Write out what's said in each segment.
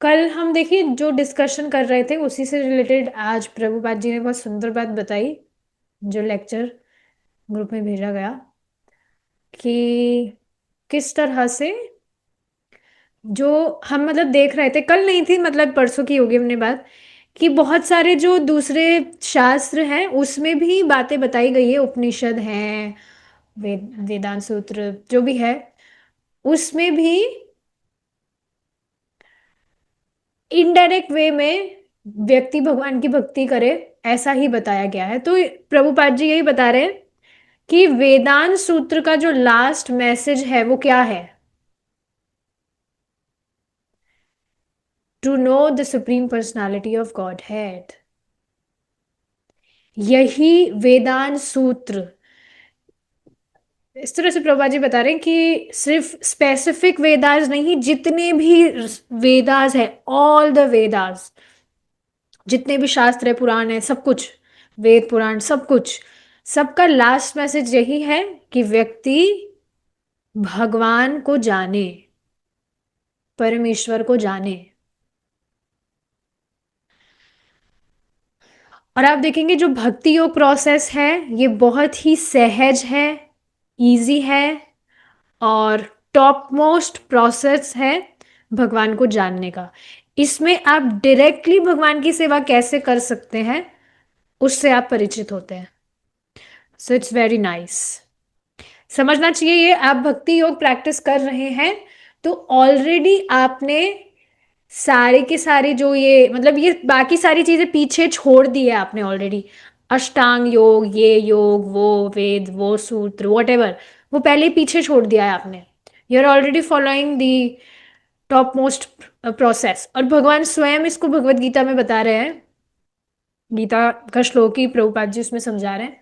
कल हम देखिए जो डिस्कशन कर रहे थे उसी से रिलेटेड आज प्रभुपाद जी ने बहुत सुंदर बात बताई, जो लेक्चर ग्रुप में भेजा गया, कि किस तरह से जो हम मतलब देख रहे थे, कल नहीं थी मतलब परसों की होगी हमने बात, कि बहुत सारे जो दूसरे शास्त्र हैं उसमें भी बातें बताई गई है, उपनिषद हैं, वेदांत सूत्र जो भी है, उसमें भी इनडायरेक्ट वे में व्यक्ति भगवान की भक्ति करे, ऐसा ही बताया गया है। तो प्रभुपाद जी यही बता रहे हैं कि वेदांत सूत्र का जो लास्ट मैसेज है वो क्या है? To know the supreme personality of godhead. यही वेदांत सूत्र, इस तरह से प्रभुपाद जी बता रहे हैं कि सिर्फ स्पेसिफिक वेदास नहीं, जितने भी वेदास है, ऑल द वेदास, जितने भी शास्त्र है, पुराण है, सब कुछ, वेद पुराण सब कुछ, सबका लास्ट मैसेज यही है कि व्यक्ति भगवान को जाने, परमेश्वर को जाने। और आप देखेंगे जो भक्ति योग प्रोसेस है ये बहुत ही सहज है, इजी है, और टॉप मोस्ट प्रोसेस है भगवान को जानने का। इसमें आप डायरेक्टली भगवान की सेवा कैसे कर सकते हैं उससे आप परिचित होते हैं। सो इट्स वेरी नाइस, समझना चाहिए ये। आप भक्ति योग प्रैक्टिस कर रहे हैं तो ऑलरेडी आपने सारे के सारे जो ये मतलब ये बाकी सारी चीजें पीछे छोड़ दी है आपने ऑलरेडी। अष्टांग योग, ये योग, वो वेद, वो सूत्र, वट एवर, वो पहले ही पीछे छोड़ दिया है आपने। You are already following the topmost process. और भगवान स्वयं इसको भगवत गीता में बता रहे हैं, गीता का श्लोक ही प्रभुपाद जी उसमें समझा रहे हैं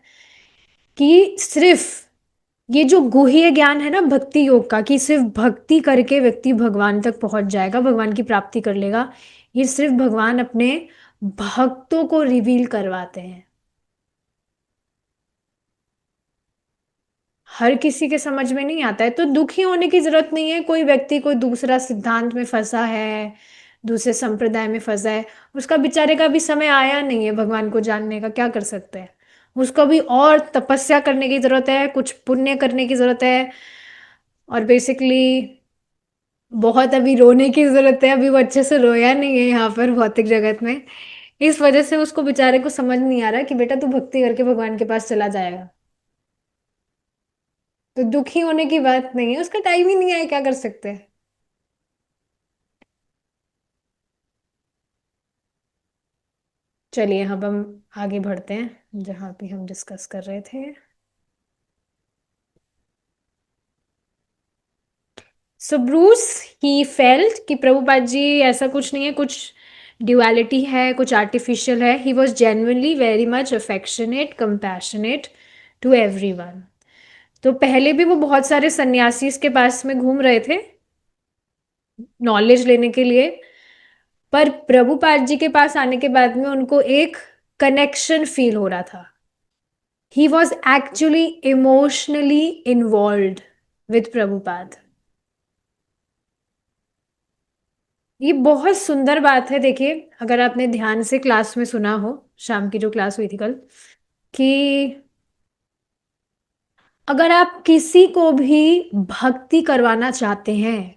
कि सिर्फ ये जो गुह्य ज्ञान है ना भक्ति योग का, कि सिर्फ भक्ति करके व्यक्ति भगवान तक पहुंच जाएगा, भगवान की प्राप्ति कर लेगा, ये सिर्फ भगवान अपने भक्तों को रिवील करवाते हैं। हर किसी के समझ में नहीं आता है, तो दुखी होने की जरूरत नहीं है। कोई व्यक्ति कोई दूसरा सिद्धांत में फंसा है, दूसरे संप्रदाय में फंसा है, उसका बेचारे का भी समय आया नहीं है भगवान को जानने का, क्या कर सकते हैं? उसको भी और तपस्या करने की जरूरत है, कुछ पुण्य करने की जरूरत है, और बेसिकली बहुत अभी रोने की जरूरत है। अभी वो अच्छे से रोया नहीं है यहाँ पर भौतिक जगत में, इस वजह से उसको बेचारे को समझ नहीं आ रहा कि बेटा तू भक्ति करके भगवान के पास चला जाएगा। तो दुखी होने की बात नहीं है, उसका टाइम ही नहीं है, क्या कर सकते हैं। चलिए अब हम आगे बढ़ते हैं जहाँ पे हम डिस्कस कर रहे थे। सो ब्रूस ही फेल्ट कि प्रभुपाद जी ऐसा कुछ नहीं है, कुछ ड्युअलिटी है, कुछ आर्टिफिशियल है। He was genuinely very much affectionate, compassionate to everyone. तो पहले भी वो बहुत सारे सन्यासी के पास में घूम रहे थे नॉलेज लेने के लिए, पर प्रभुपाद जी के पास आने के बाद में उनको एक कनेक्शन फील हो रहा था। He was actually emotionally involve with Prabhupada. ये बहुत सुंदर बात है, देखिए अगर आपने ध्यान से क्लास में सुना हो, शाम की जो क्लास हुई थी कल, कि अगर आप किसी को भी भक्ति करवाना चाहते हैं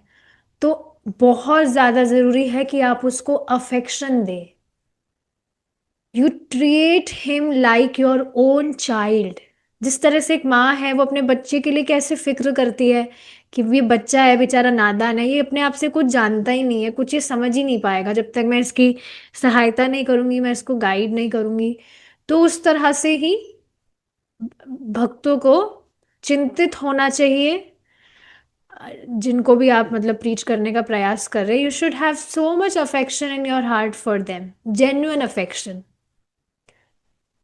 तो बहुत ज्यादा जरूरी है कि आप उसको affection they. You treat him like your own child. जिस तरह से एक माँ है वो अपने बच्चे के लिए कैसे फिक्र करती है, कि ये बच्चा है बेचारा नादान है, ये अपने आप से कुछ जानता ही नहीं है, कुछ ये समझ ही नहीं पाएगा जब तक मैं इसकी सहायता नहीं करूंगी, मैं इसको गाइड नहीं करूंगी। तो उस तरह से ही भक्तों को चिंतित होना चाहिए। जिनको भी आप मतलब प्रीच करने का प्रयास कर रहे हैं, you should have so much affection in your heart for them, genuine affection,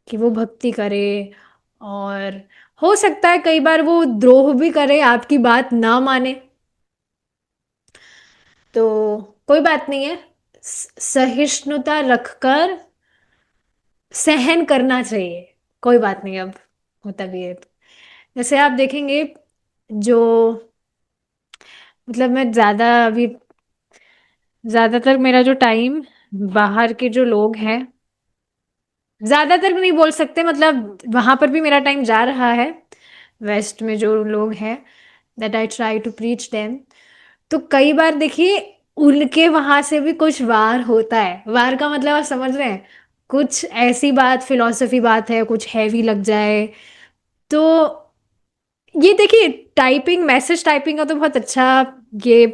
कि वो भक्ति करे। और हो सकता है कई बार वो द्रोह भी करे, आपकी बात ना माने, तो कोई बात नहीं है, सहिष्णुता रखकर सहन करना चाहिए। कोई बात नहीं, अब होता भी है तो। जैसे आप देखेंगे जो मतलब मैं ज्यादा अभी ज़्यादातर मेरा जो टाइम बाहर के जो लोग हैं, ज़्यादातर नहीं बोल सकते, मतलब वहाँ पर भी मेरा टाइम जा रहा है। वेस्ट में जो लोग हैं, that I try to preach them. तो कई बार देखिए, उनके वहाँ से भी कुछ वार होता है। वार का मतलब आप समझ रहे हैं? कुछ ऐसी बात, फिलॉसफी बात है, कुछ हैवी लग जाए। तो ये देखिए, टाइपिंग, मैसेज टाइपिंग का तो बहुत अच्छा ये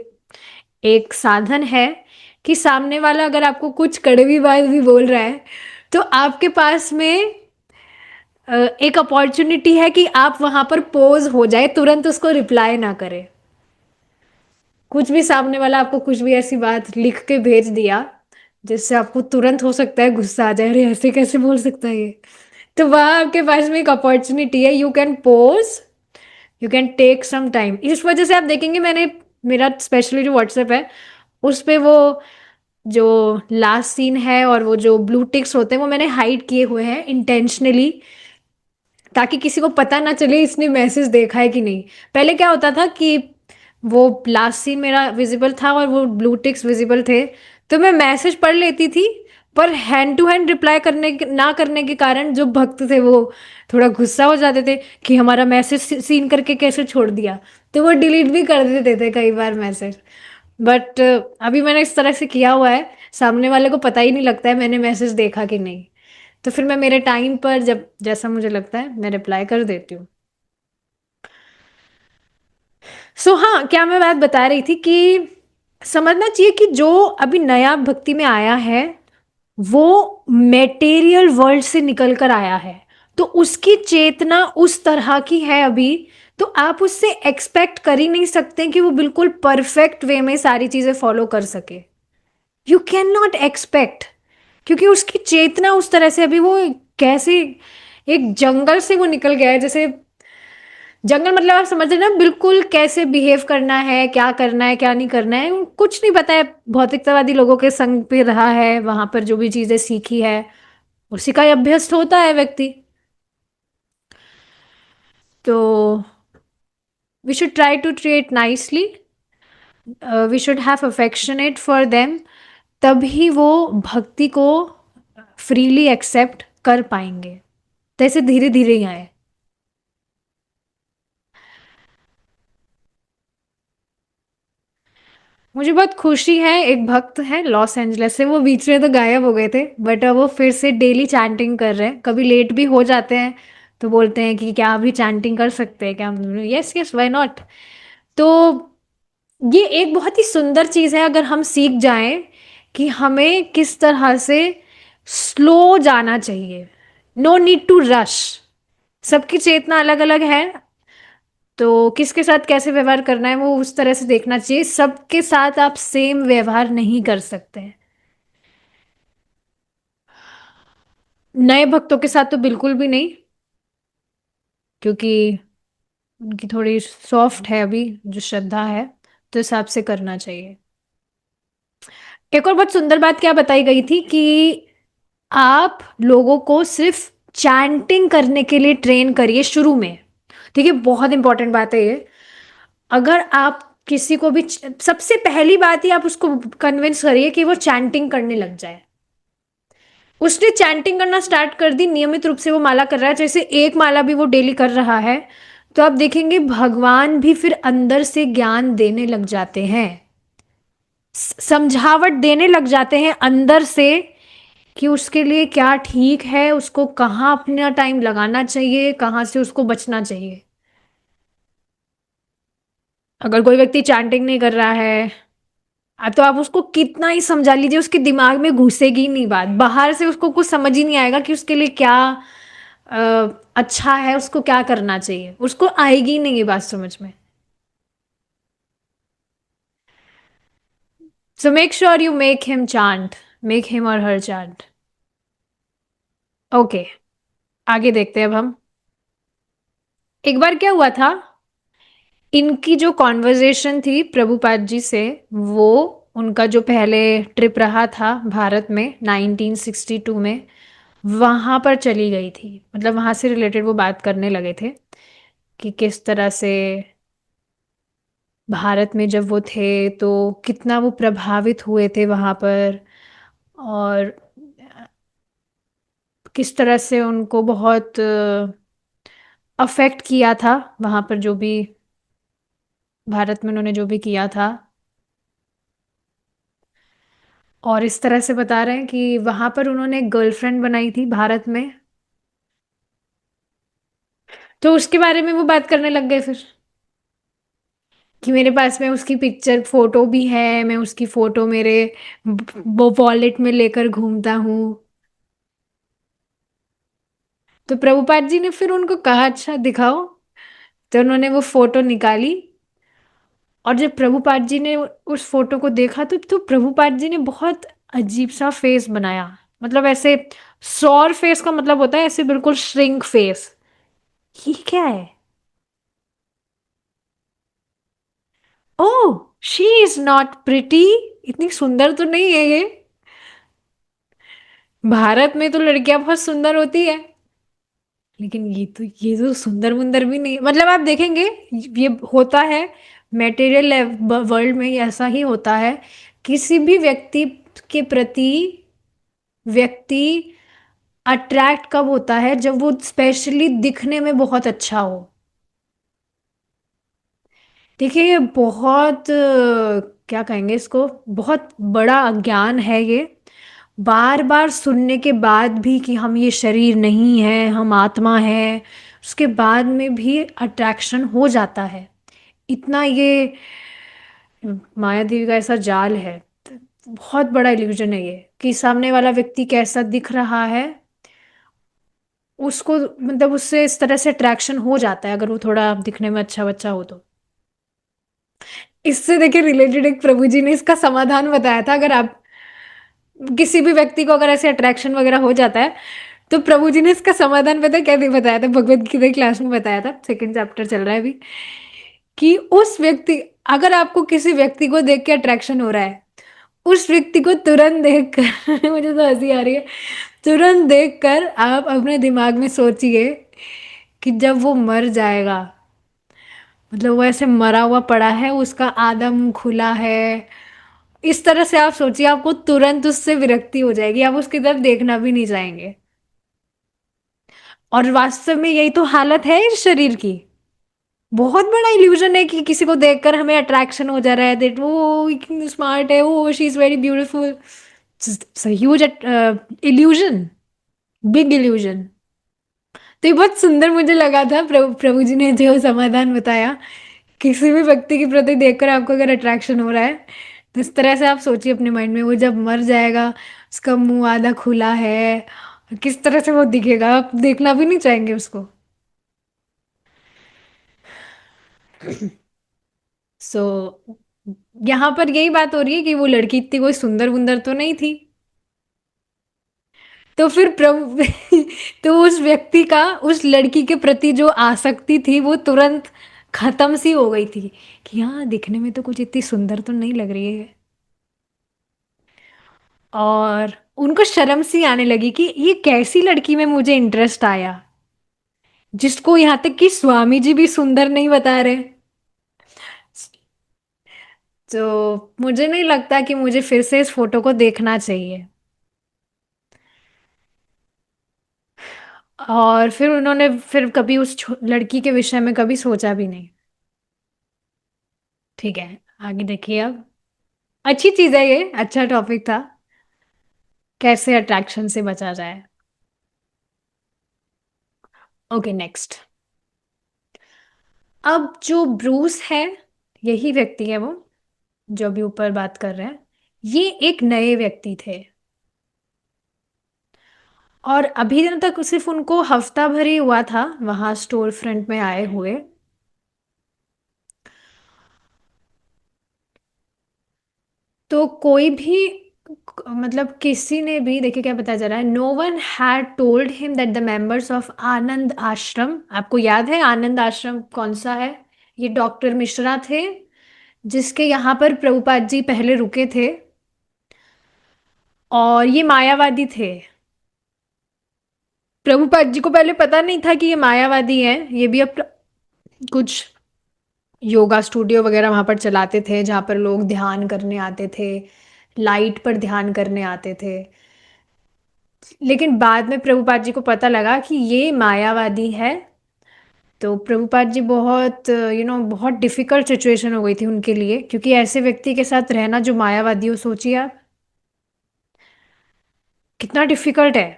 एक साधन है कि सामने वाला अगर आपको कुछ कड़वी बात भी बोल रहा है, तो आपके पास में एक अपॉर्चुनिटी है कि आप वहां पर पोज हो जाए, तुरंत उसको रिप्लाई ना करें। कुछ भी सामने वाला आपको कुछ भी ऐसी बात लिख के भेज दिया जिससे आपको तुरंत हो सकता है गुस्सा आ जाए, अरे ऐसे कैसे बोल सकता है ये। तो वह आपके पास में एक अपॉर्चुनिटी है, you can pause, you can take some time. इस वजह से आप देखेंगे, मैंने मेरा स्पेशली जो व्हाट्सएप है उस पे वो जो लास्ट सीन है और वो जो ब्लू टिक्स होते हैं वो मैंने हाइड किए हुए हैं इंटेंशनली, ताकि किसी को पता ना चले इसने मैसेज देखा है कि नहीं। पहले क्या होता था कि वो लास्ट सीन मेरा विजिबल था और वो ब्लू टिक्स विजिबल थे, तो मैं मैसेज पढ़ लेती थी, पर हैंड टू हैंड रिप्लाई ना करने के कारण जो भक्त थे वो थोड़ा गुस्सा हो जाते थे कि हमारा मैसेज सीन करके कैसे छोड़ दिया, तो वो डिलीट भी कर देते थे कई बार मैसेज। बट अभी मैंने इस तरह से किया हुआ है, सामने वाले को पता ही नहीं लगता है मैंने मैसेज देखा कि नहीं। तो फिर मैं मेरे टाइम पर जब जैसा मुझे लगता है मैं रिप्लाई कर देती हूँ। सो हाँ, क्या मैं बात बता रही थी कि समझना चाहिए कि जो अभी नया भक्ति में आया है वो मेटेरियल वर्ल्ड से निकल कर आया है, तो उसकी चेतना उस तरह की है अभी। तो आप उससे एक्सपेक्ट कर ही नहीं सकते कि वो बिल्कुल परफेक्ट वे में सारी चीजें फॉलो कर सके। यू कैन नॉट एक्सपेक्ट, क्योंकि उसकी चेतना उस तरह से अभी वो कैसे एक जंगल से वो निकल गया है। जैसे जंगल मतलब आप समझ रहे ना, बिल्कुल कैसे बिहेव करना है, क्या करना है, क्या नहीं करना है, कुछ नहीं पता है। भौतिकतावादी लोगों के संग पे रहा है, वहां पर जो भी चीजें सीखी है उसी का ही अभ्यस्त होता है व्यक्ति। तो we should try to treat nicely, we should have affectionate for them, तभी वो भक्ति को फ्रीली एक्सेप्ट कर पाएंगे। तो ऐसे धीरे धीरे ही आए। मुझे बहुत खुशी है, एक भक्त है लॉस एंजलिस से, वो बीच में तो गायब हो गए थे, बट अब वो फिर से डेली चैंटिंग कर रहे हैं। कभी लेट भी हो जाते हैं तो बोलते हैं कि क्या अभी चैंटिंग कर सकते हैं क्या। Yes yes, why not. तो ये एक बहुत ही सुंदर चीज़ है अगर हम सीख जाएं कि हमें किस तरह से स्लो जाना चाहिए। No need to rush. सबकी चेतना अलग अलग है, तो किसके साथ कैसे व्यवहार करना है वो उस तरह से देखना चाहिए। सबके साथ आप सेम व्यवहार नहीं कर सकते हैं। नए भक्तों के साथ तो बिल्कुल भी नहीं, क्योंकि उनकी थोड़ी सॉफ्ट है अभी जो श्रद्धा है, तो हिसाब से करना चाहिए। एक और बहुत सुंदर बात क्या बताई गई थी कि आप लोगों को सिर्फ चैंटिंग करने के लिए ट्रेन करिए शुरू में। ठीक है, बहुत इंपॉर्टेंट बात है ये। अगर आप किसी को भी, सबसे पहली बात ही आप उसको कन्विंस करिए कि वो चैंटिंग करने लग जाए। उसने चैंटिंग करना स्टार्ट कर दी, नियमित रूप से वो माला कर रहा है, जैसे एक माला भी वो डेली कर रहा है, तो आप देखेंगे भगवान भी फिर अंदर से ज्ञान देने लग जाते हैं, समझावट देने लग जाते हैं अंदर से कि उसके लिए क्या ठीक है, उसको कहाँ अपना टाइम लगाना चाहिए, कहाँ से उसको बचना चाहिए। अगर कोई व्यक्ति चैंटिंग नहीं कर रहा है, तो आप उसको कितना ही समझा लीजिए उसके दिमाग में घुसेगी नहीं बात, बाहर से उसको कुछ समझ ही नहीं आएगा कि उसके लिए क्या अच्छा है, उसको क्या करना चाहिए, उसको आएगी ही नहीं ये बात समझ में। So make sure you make him chant, make him और हर चांट। ओके, आगे देखते हैं अब हम। एक बार क्या हुआ था, इनकी जो कॉन्वर्जेशन थी प्रभुपाद जी से, वो उनका जो पहले ट्रिप रहा था भारत में 1962 में, वहां पर चली गई थी। मतलब वहां से रिलेटेड वो बात करने लगे थे कि किस तरह से भारत में जब वो थे तो कितना वो प्रभावित हुए थे वहाँ पर, और किस तरह से उनको बहुत अफेक्ट किया था वहाँ पर, जो भी भारत में उन्होंने जो भी किया था। और इस तरह से बता रहे हैं कि वहाँ पर उन्होंने एक गर्लफ्रेंड बनाई थी भारत में, तो उसके बारे में वो बात करने लग गए फिर, कि मेरे पास में उसकी पिक्चर फोटो भी है, मैं उसकी फोटो मेरे वो वॉलेट में लेकर घूमता हूँ। तो प्रभुपाद जी ने फिर उनको कहा अच्छा दिखाओ, तो उन्होंने वो फोटो निकाली। और जब प्रभुपाद जी ने उस फोटो को देखा तो प्रभुपाद जी ने बहुत अजीब सा फेस बनाया, मतलब ऐसे सौर फेस का मतलब होता है ऐसे बिल्कुल श्रिंक फेस। ये क्या है? ओह, शी इज नॉट प्रिटी, इतनी सुंदर तो नहीं है ये। भारत में तो लड़कियां बहुत सुंदर होती है, लेकिन ये तो सुंदर मुंदर भी नहीं, मतलब आप देखेंगे ये होता है मेटेरियल वर्ल्ड में, ऐसा ही होता है। किसी भी व्यक्ति के प्रति व्यक्ति अट्रैक्ट कब होता है, जब वो स्पेशली दिखने में बहुत अच्छा हो। देखिए ये बहुत क्या कहेंगे इसको, बहुत बड़ा अज्ञान है ये। बार बार सुनने के बाद भी कि हम ये शरीर नहीं है, हम आत्मा है, उसके बाद में भी अट्रैक्शन हो जाता है। इतना ये माया देवी का ऐसा जाल है, बहुत बड़ा इल्यूजन है ये, कि सामने वाला व्यक्ति कैसा दिख रहा है उसको, मतलब उससे इस तरह से अट्रैक्शन हो जाता है, अगर वो थोड़ा दिखने में अच्छा बच्चा हो तो। इससे देखिए रिलेटेड एक प्रभु जी ने इसका समाधान बताया था, अगर आप किसी भी व्यक्ति को अगर ऐसे अट्रैक्शन वगैरह हो जाता है, तो प्रभु जी ने इसका समाधान पता है क्या बताया था, भगवत गीता क्लास में बताया था, सेकंड चैप्टर चल रहा है अभी, कि उस व्यक्ति, अगर आपको किसी व्यक्ति को देख के अट्रैक्शन हो रहा है, उस व्यक्ति को तुरंत देख कर मुझे तो हंसी आ रही है, तुरंत देख कर आप अपने दिमाग में सोचिए कि जब वो मर जाएगा, मतलब वो ऐसे मरा हुआ पड़ा है, उसका आधा मुंह खुला है, इस तरह से आप सोचिए, आपको तुरंत उससे विरक्ति हो जाएगी, आप उसकी तरफ देखना भी नहीं चाहेंगे। और वास्तव में यही तो हालत है इस शरीर की। बहुत बड़ा इल्यूजन है कि किसी को देखकर हमें अट्रैक्शन हो जा रहा है, दैट वो इतनी स्मार्ट है, वो she is very beautiful. Huge illusion, big illusion. तो ये बहुत सुंदर मुझे लगा था प्रभु जी ने जो समाधान बताया, किसी भी व्यक्ति के प्रति देखकर आपको अगर अट्रैक्शन हो रहा है, तो इस तरह से आप सोचिए अपने माइंड में, वो जब मर जाएगा, उसका मुंह आधा खुला है, किस तरह से वो दिखेगा, आप देखना भी नहीं चाहेंगे उसको। सो यहाँ पर यही बात हो रही है कि वो लड़की इतनी कोई सुंदर वुंदर तो नहीं थी। तो फिर प्रभु तो उस व्यक्ति का उस लड़की के प्रति जो आसक्ति थी वो तुरंत खत्म सी हो गई थी, कि हाँ दिखने में तो कुछ इतनी सुंदर तो नहीं लग रही है। और उनको शर्म सी आने लगी कि ये कैसी लड़की में मुझे इंटरेस्ट आया, जिसको यहाँ तक कि स्वामी जी भी सुंदर नहीं बता रहे। तो मुझे नहीं लगता कि मुझे फिर से इस फोटो को देखना चाहिए। और फिर उन्होंने फिर कभी उस लड़की के विषय में कभी सोचा भी नहीं। ठीक है, आगे देखिए अब। अच्छी चीज है ये, अच्छा टॉपिक था, कैसे अट्रैक्शन से बचा जाए। Okay next. अब जो ब्रूस है, यही व्यक्ति है वो जो अभी ऊपर बात कर रहे हैं, ये एक नए व्यक्ति थे, और अभी दिन तक सिर्फ उनको हफ्ता भर ही हुआ था वहां स्टोर फ्रंट में आए हुए। तो कोई भी, मतलब किसी ने भी, देखिए क्या बताया जा रहा है, no one had told him that the members of Anand Ashram, आपको याद है आनंद आश्रम कौन सा है? ये डॉक्टर मिश्रा थे, जिसके यहाँ पर प्रभुपाद जी पहले रुके थे, और ये मायावादी थे। प्रभुपाद जी को पहले पता नहीं था कि ये मायावादी है, ये भी अब कुछ योगा स्टूडियो वगैरह वहाँ पर चलाते थे जहाँ पर लोग ध्यान करने आते थे, लाइट पर ध्यान करने आते थे। लेकिन बाद में प्रभुपाद जी को पता लगा कि ये मायावादी है। तो प्रभुपाद जी बहुत बहुत डिफिकल्ट सिचुएशन हो गई थी उनके लिए, क्योंकि ऐसे व्यक्ति के साथ रहना जो मायावादी हो, सोचिए आप कितना डिफिकल्ट है।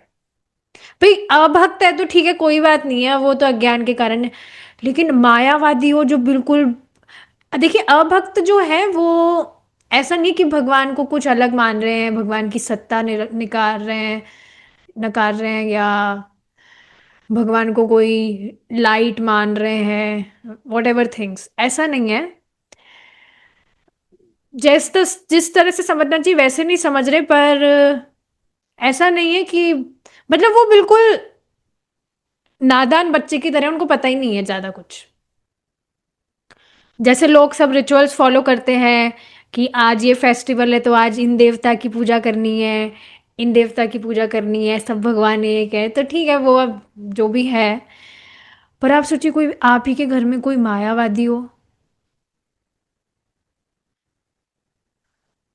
भाई अभक्त है तो ठीक है, कोई बात नहीं है, वो तो अज्ञान के कारण है। लेकिन मायावादी हो जो बिल्कुल, देखिए अभक्त जो है वो ऐसा नहीं कि भगवान को कुछ अलग मान रहे हैं, भगवान की सत्ता निकार रहे हैं, नकार रहे हैं, या भगवान को कोई लाइट मान रहे हैं, वॉट एवर थिंग्स, ऐसा नहीं है। जिस तरह से समझना चाहिए वैसे नहीं समझ रहे, पर ऐसा नहीं है कि मतलब वो बिल्कुल नादान बच्चे की तरह, उनको पता ही नहीं है ज्यादा कुछ। जैसे लोग सब रिचुअल्स फॉलो करते हैं कि आज ये फेस्टिवल है तो आज इन देवता की पूजा करनी है, इन देवता की पूजा करनी है, सब भगवान एक है, तो ठीक है वो अब जो भी है। पर आप सोचिए कोई आप ही के घर में कोई मायावादी हो,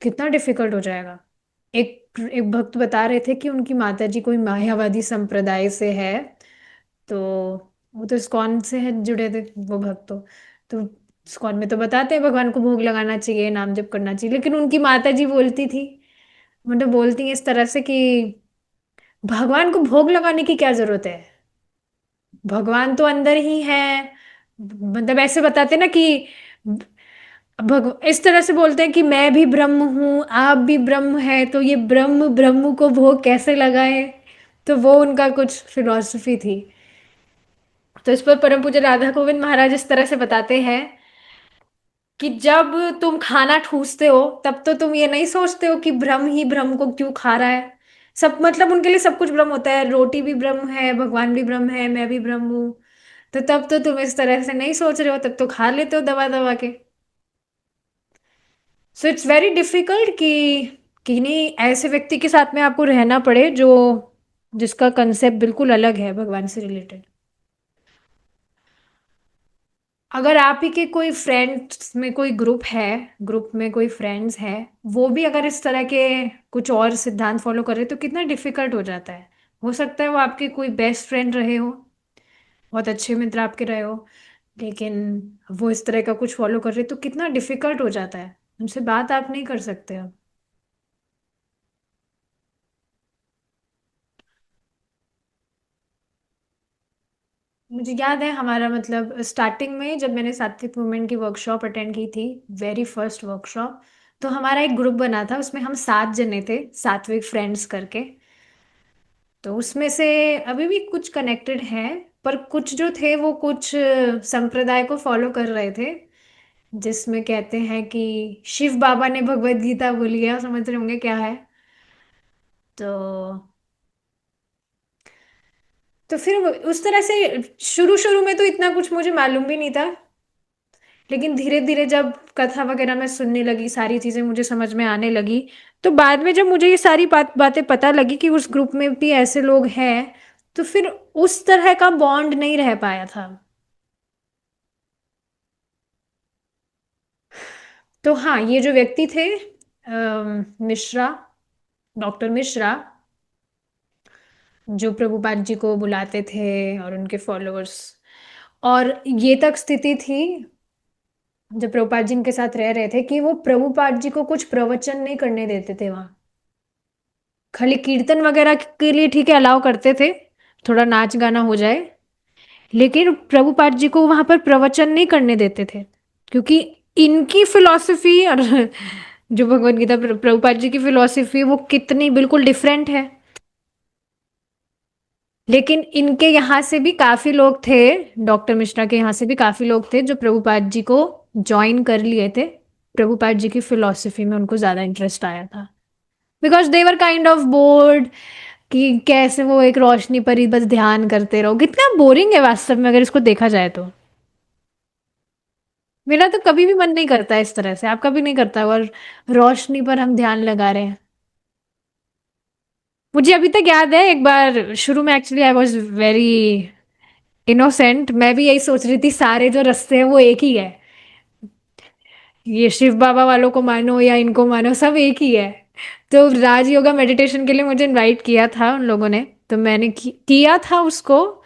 कितना डिफिकल्ट हो जाएगा। एक एक भक्त बता रहे थे कि उनकी माता जी कोई मायावादी संप्रदाय से है। तो वो तो इस्कॉन से है जुड़े थे वो भक्त। तो इस्कॉन में तो बताते हैं भगवान को भोग लगाना चाहिए, नाम जप करना चाहिए, लेकिन उनकी माता जी बोलती थी, मतलब बोलती हैं इस तरह से कि भगवान को भोग लगाने की क्या जरूरत है, भगवान तो अंदर ही है। मतलब ऐसे बताते ना कि इस तरह से बोलते हैं कि मैं भी ब्रह्म हूँ, आप भी ब्रह्म है, तो ये ब्रह्म ब्रह्म को भोग कैसे लगाए। तो वो उनका कुछ फिलॉसफी थी। तो इस पर परम पूज्य राधा गोविंद महाराज इस तरह से बताते हैं कि जब तुम खाना ठूसते हो तब तो तुम ये नहीं सोचते हो कि ब्रह्म ही ब्रह्म को क्यों खा रहा है। सब मतलब उनके लिए सब कुछ ब्रह्म होता है, रोटी भी ब्रह्म है, भगवान भी ब्रह्म है, मैं भी ब्रह्म हूँ। तो तब तो तुम इस तरह से नहीं सोच रहे हो, तब तो खा लेते हो दबा दबा के। सो इट्स वेरी डिफिकल्ट कि किन्हीं ऐसे व्यक्ति के साथ में आपको रहना पड़े जो जिसका कंसेप्ट बिल्कुल अलग है भगवान से रिलेटेड। अगर आप ही के कोई फ्रेंड्स में कोई ग्रुप है, ग्रुप में कोई फ्रेंड्स हैं, वो भी अगर इस तरह के कुछ और सिद्धांत फॉलो कर रहे तो कितना डिफिकल्ट हो जाता है। हो सकता है वो आपके कोई बेस्ट फ्रेंड रहे हो, बहुत अच्छे मित्र आपके रहे हो, लेकिन वो इस तरह का कुछ फॉलो कर रहे तो कितना डिफिकल्ट हो जाता है, उनसे बात आप नहीं कर सकते अब। मुझे याद है हमारा मतलब स्टार्टिंग में जब मैंने सात्विक मूवमेंट की वर्कशॉप अटेंड की थी, वेरी फर्स्ट वर्कशॉप, तो हमारा एक ग्रुप बना था, उसमें हम 7 जने थे, सात्विक फ्रेंड्स करके। तो उसमें से अभी भी कुछ कनेक्टेड हैं, पर कुछ जो थे वो कुछ संप्रदाय को फॉलो कर रहे थे, जिसमें कहते हैं कि शिव बाबा ने भगवत गीता बोली है, समझ रहे होंगे क्या है। तो फिर उस तरह से शुरू शुरू में तो इतना कुछ मुझे मालूम भी नहीं था, लेकिन धीरे धीरे जब कथा वगैरह मैं सुनने लगी, सारी चीजें मुझे समझ में आने लगी, तो बाद में जब मुझे ये सारी बातें पता लगी कि उस ग्रुप में भी ऐसे लोग हैं, तो फिर उस तरह का बॉन्ड नहीं रह पाया था। तो हाँ, ये जो व्यक्ति थे मिश्रा, डॉक्टर मिश्रा, जो प्रभुपाद जी को बुलाते थे और उनके फॉलोअर्स, और ये तक स्थिति थी जब प्रभुपाद जी इनके साथ रह रहे थे कि वो प्रभुपाद जी को कुछ प्रवचन नहीं करने देते थे वहां। खाली कीर्तन वगैरह के लिए ठीक है अलाउ करते थे, थोड़ा नाच गाना हो जाए, लेकिन प्रभुपाद जी को वहां पर प्रवचन नहीं करने देते थे, क्योंकि इनकी फिलॉसफी और जो भगवत गीता प्रभुपाद जी की फिलॉसफी वो कितनी बिल्कुल डिफरेंट है। लेकिन इनके यहाँ से भी काफी लोग थे, डॉक्टर मिश्रा के यहाँ से भी काफी लोग थे जो प्रभुपाद जी को ज्वाइन कर लिए थे। प्रभुपाद जी की फिलॉसफी में उनको ज्यादा इंटरेस्ट आया था, because they were kind of board कि कैसे वो एक रोशनी पर ही बस ध्यान करते रहो, कितना बोरिंग है वास्तव में अगर इसको देखा जाए तो। मेरा तो कभी भी मन नहीं करता है इस तरह से, आपका भी नहीं करता, और रोशनी पर हम ध्यान लगा रहे हैं। मुझे अभी तक याद है एक बार शुरू में actually I was very innocent, मैं भी यही सोच रही थी सारे जो रास्ते हैं वो एक ही है, ये शिव बाबा वालों को मानो या इनको मानो, सब एक ही है। तो राज योगा मेडिटेशन के लिए मुझे इनवाइट किया था उन लोगों ने, तो मैंने किया था उसको।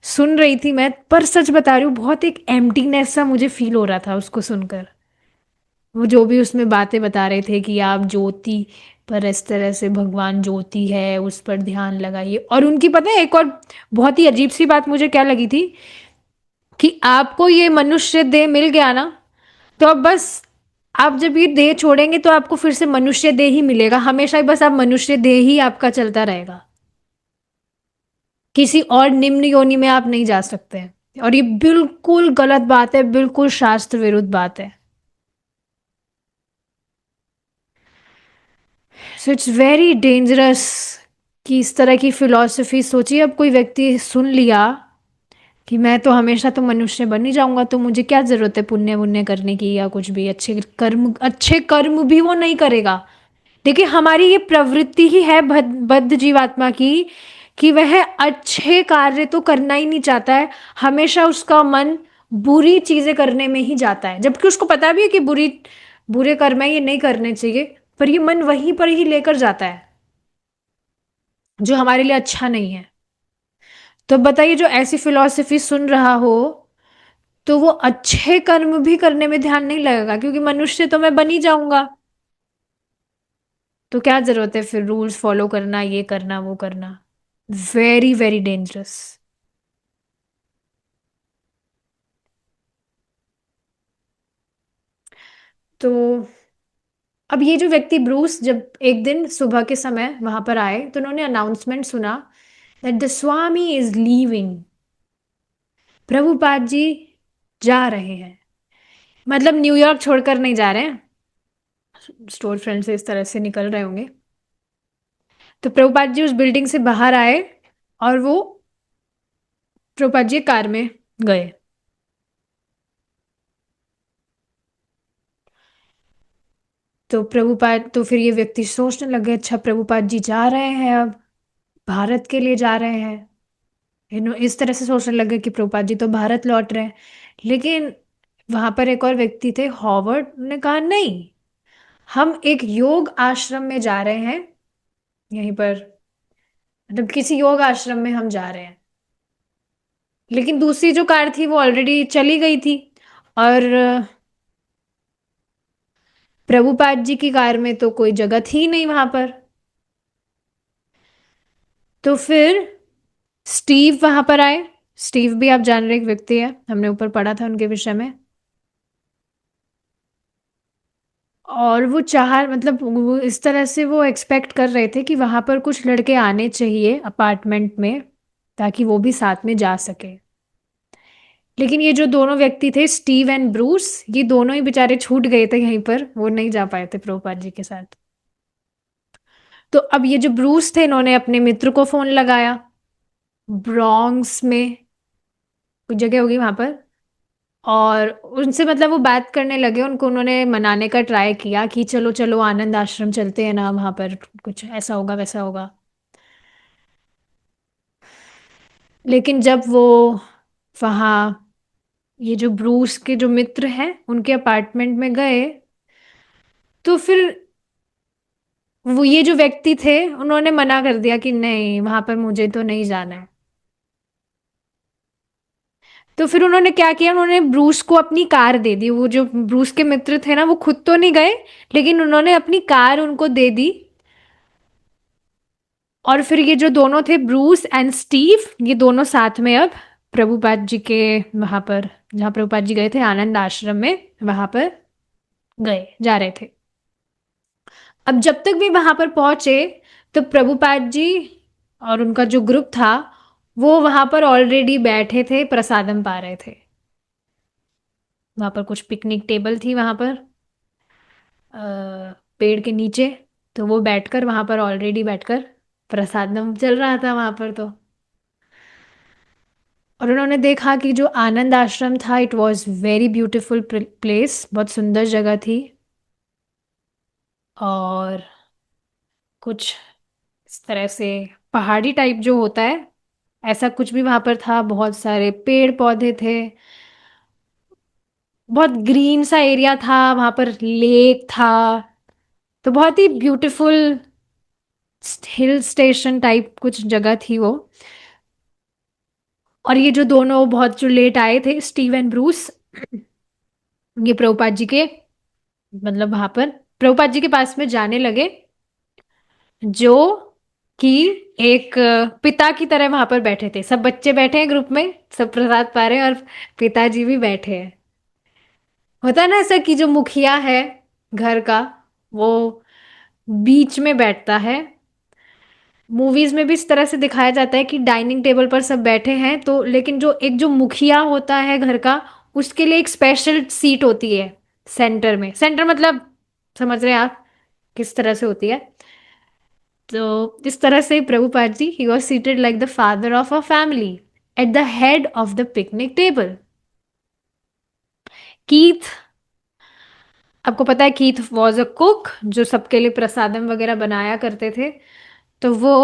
सुन रही थी मैं, पर सच बता रही हूँ, बहुत एक एम्प्टीनेस सा मुझे फील हो रहा था उसको सुनकर। वो जो भी उसमें बातें बता रहे थे कि आप ज्योति पर इस तरह से, भगवान ज्योति है उस पर ध्यान लगाइए। और उनकी पता है एक और बहुत ही अजीब सी बात मुझे क्या लगी थी, कि आपको ये मनुष्य देह मिल गया ना, तो अब बस आप जब ये देह छोड़ेंगे तो आपको फिर से मनुष्य देह ही मिलेगा, हमेशा ही बस आप मनुष्य देह ही आपका चलता रहेगा। किसी और निम्न योनि में आप नहीं जा सकते हैं। और ये बिल्कुल गलत बात है, बिल्कुल शास्त्र विरुद्ध बात है। सो इट्स वेरी डेंजरस कि इस तरह की फिलॉसफी, सोचिए अब कोई व्यक्ति सुन लिया कि मैं तो हमेशा तो मनुष्य बन ही जाऊंगा, तो मुझे क्या जरूरत है पुण्य पुण्य करने की, या कुछ भी अच्छे कर्म भी वो नहीं करेगा। देखिए हमारी ये प्रवृत्ति ही है बद्ध जीवात्मा की, कि वह अच्छे कार्य तो करना ही नहीं चाहता है। हमेशा उसका मन बुरी चीजें करने में ही जाता है, जबकि उसको पता भी है कि बुरे कर्म है, ये नहीं करने चाहिए, पर ये मन वहीं पर ही लेकर जाता है जो हमारे लिए अच्छा नहीं है। तो बताइए, जो ऐसी फिलॉसफी सुन रहा हो, तो वो अच्छे कर्म भी करने में ध्यान नहीं लगेगा, क्योंकि मनुष्य तो मैं बन ही जाऊंगा। तो क्या जरूरत है फिर रूल्स फॉलो करना, ये करना वो करना। Very very dangerous. तो अब ये जो व्यक्ति ब्रूस जब एक दिन सुबह के समय वहां पर आए, तो उन्होंने अनाउंसमेंट सुना that the swami is leaving. Prabhupada ji जा रहे हैं, मतलब न्यूयॉर्क छोड़कर नहीं जा रहे हैं, स्टोर फ्रंट से इस तरह से निकल रहे होंगे। तो प्रभुपाद जी उस बिल्डिंग से बाहर आए, और वो प्रभुपाद जी कार में गए। तो फिर ये व्यक्ति सोचने लगे, अच्छा प्रभुपाद जी जा रहे हैं, अब भारत के लिए जा रहे हैं। इस तरह से सोचने लगे कि प्रभुपाद जी तो भारत लौट रहे हैं। लेकिन वहां पर एक और व्यक्ति थे, हॉवर्ड ने कहा नहीं, हम एक योग आश्रम में जा रहे हैं, यहीं पर, मतलब किसी योग आश्रम में हम जा रहे हैं। लेकिन दूसरी जो कार थी वो ऑलरेडी चली गई थी, और प्रभुपाद जी की कार में तो कोई जगह थी नहीं वहां पर। तो फिर स्टीव वहां पर आए। स्टीव भी आप जान रहे एक व्यक्ति है, हमने ऊपर पढ़ा था उनके विषय में। और वो चाह, मतलब वो इस तरह से वो एक्सपेक्ट कर रहे थे कि वहां पर कुछ लड़के आने चाहिए अपार्टमेंट में, ताकि वो भी साथ में जा सके। लेकिन ये जो दोनों व्यक्ति थे, स्टीव एंड ब्रूस, ये दोनों ही बेचारे छूट गए थे यहीं पर, वो नहीं जा पाए थे प्रभुपाद जी के साथ। तो अब ये जो ब्रूस थे, इन्होंने अपने मित्र को फोन लगाया, ब्रॉन्क्स में कुछ जगह होगी वहां पर, और उनसे मतलब वो बात करने लगे, उनको उन्होंने मनाने का ट्राई किया कि चलो चलो आनंद आश्रम चलते हैं ना, वहां पर कुछ ऐसा होगा वैसा होगा। लेकिन जब वो वहाँ, ये जो ब्रूस के जो मित्र हैं उनके अपार्टमेंट में गए, तो फिर वो ये जो व्यक्ति थे उन्होंने मना कर दिया कि नहीं, वहां पर मुझे तो नहीं जाना है। तो फिर उन्होंने क्या किया, उन्होंने ब्रूस को अपनी कार दे दी। वो जो ब्रूस के मित्र थे ना, वो खुद तो नहीं गए, लेकिन उन्होंने अपनी कार उनको दे दी। और फिर ये जो दोनों थे, ब्रूस एंड स्टीव, ये दोनों साथ में अब प्रभुपाद जी के वहां पर, जहाँ प्रभुपाद जी गए थे आनंद आश्रम में, वहां पर गए जा रहे थे। अब जब तक भी वहां पर पहुंचे, तो प्रभुपाद जी और उनका जो ग्रुप था, वो वहां पर ऑलरेडी बैठे थे, प्रसादम पा रहे थे। वहां पर कुछ पिकनिक टेबल थी वहां पर, अ, पेड़ के नीचे। तो वो बैठकर वहां पर ऑलरेडी बैठकर प्रसादम चल रहा था वहां पर। तो और उन्होंने देखा कि जो आनंद आश्रम था, it was very beautiful place, बहुत सुंदर जगह थी। और कुछ इस तरह से पहाड़ी टाइप जो होता है, ऐसा कुछ भी वहां पर था, बहुत सारे पेड़ पौधे थे। बहुत ग्रीन सा एरिया था, वहां पर लेक था, तो बहुत ही ब्यूटीफुल हिल स्टेशन टाइप कुछ जगह थी वो। और ये जो दोनों बहुत जो लेट आए थे, स्टीव एंड ब्रूस, ये प्रभुपाद जी के, मतलब वहां पर प्रभुपाद जी के पास में जाने लगे, जो कि एक पिता की तरह वहां पर बैठे थे। सब बच्चे बैठे हैं ग्रुप में, सब प्रसाद पा रहे हैं, और पिताजी भी बैठे हैं। होता है ना ऐसा कि जो मुखिया है घर का, वो बीच में बैठता है। मूवीज में भी इस तरह से दिखाया जाता है कि डाइनिंग टेबल पर सब बैठे हैं, तो लेकिन जो एक जो मुखिया होता है घर का, उसके लिए एक स्पेशल सीट होती है सेंटर में। सेंटर मतलब समझ रहे हैं आप किस तरह से होती है। तो इस तरह से Prabhupada ji, he was seated like the father of a family at the head of the picnic table. Keith, आपको पता है कीथ वॉज अ कुक, जो सबके लिए प्रसादम वगैरह बनाया करते थे। तो वो